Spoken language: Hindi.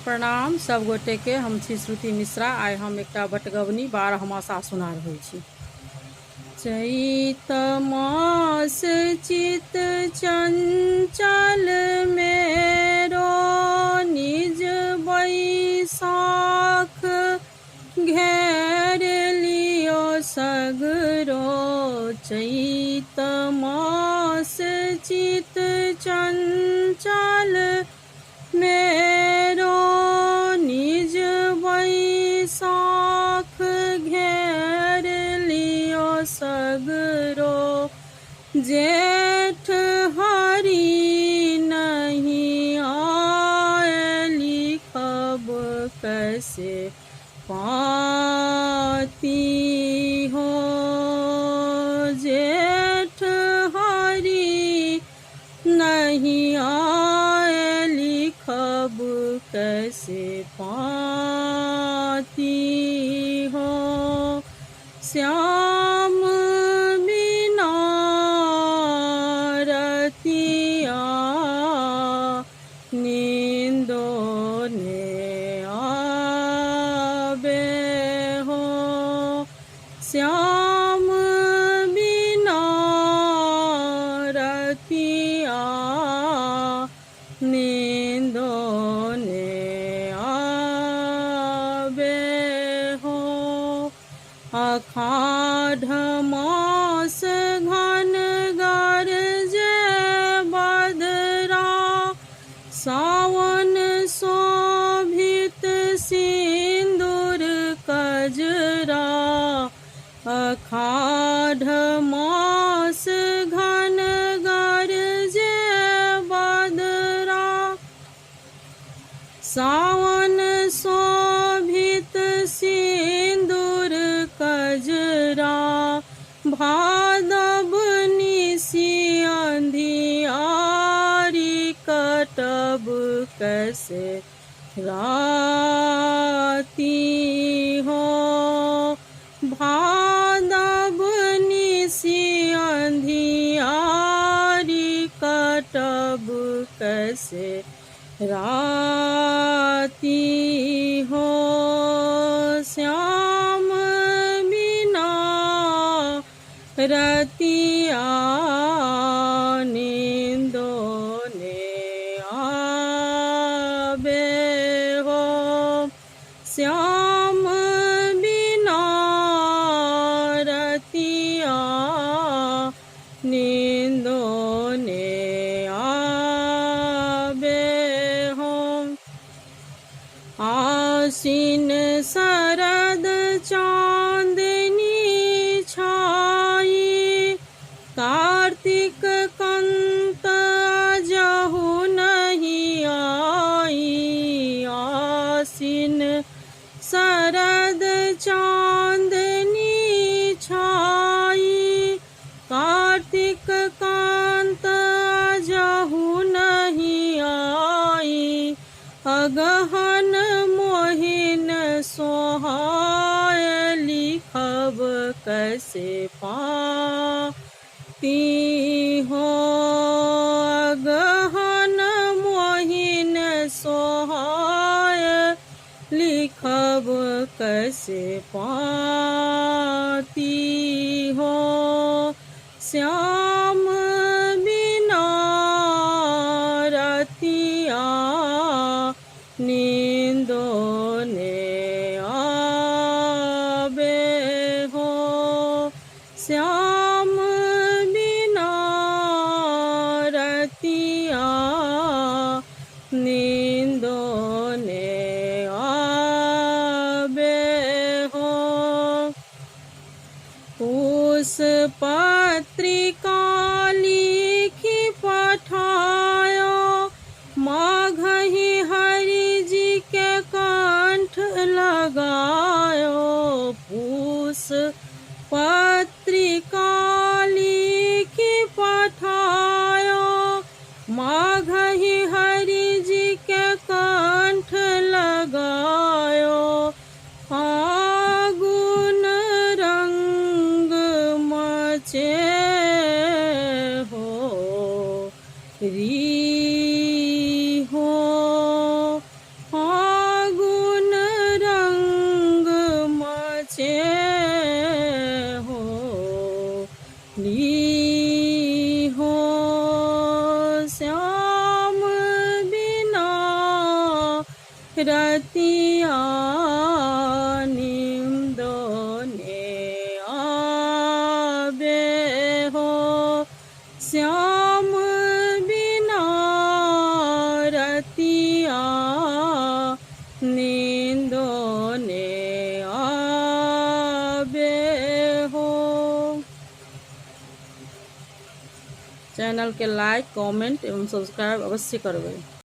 प्रणाम सब गोटे के। हम छी श्रुति मिश्रा। आइ हम एक बटगवनी 12 मासा सुना रहल छी। चैत मास चित चंचल मेरो निज बैसाख घेर लियो सगरो। चैत मास चित चंचल मेरो निज बैसाख घेर लियो सगरो। जेठ हरि नहीं आए लिखब कैसे पाती हो। जेठ हरि नहीं आए लिखब कैसे पाती हो। श्याम बिना रतिया नींदो ने आवे हो। श्याम बिना रतिया नींदो ने आवे हो। आषाढ़ मास घन गरजे बदरा। सावन शोभित सिंदूर कजरा। आषाढ़ मास घन गरजे बदरा। सावन शोभित सिंदूर कजरा। भादव निसी अंधियारी कटब कैसे राती हो। भादव निसी अंधियारी कटब कैसे राती हो। श्याम बिना रतिया नींदो ने आवे हो। श्याम बिना रतिया नींदो ने आवे हो। आसीन शरद चांदनी छाई। कार्तिक कंत जहु नहीं आई। आसीन शरद चांदनी छाई। कार्तिक कांत जहु नहीं आई। अगहन मोहिन सोहाय लिखब कैसे पाती हो। अगहन मोहिन सोहाय लिखब कैसे पाती हो। श्याम बिना रतिया नींदो ने आवे हो। श्याम बिना रतिया नींदो ने आवे हो। उस पत्रिका लिखी पठायो। माघही हरि जी के कंठ लगायो। पूस पत्रिका लिखी पठायो। माघही हरि जी के कंठ लगायो। फागुन रंग मचे रतिया नींदो ने आवे हो, श्याम बिना रतिया नींदो ने आवे हो। चैनल के लाइक, कमेंट एवं सब्सक्राइब अवश्य करबे।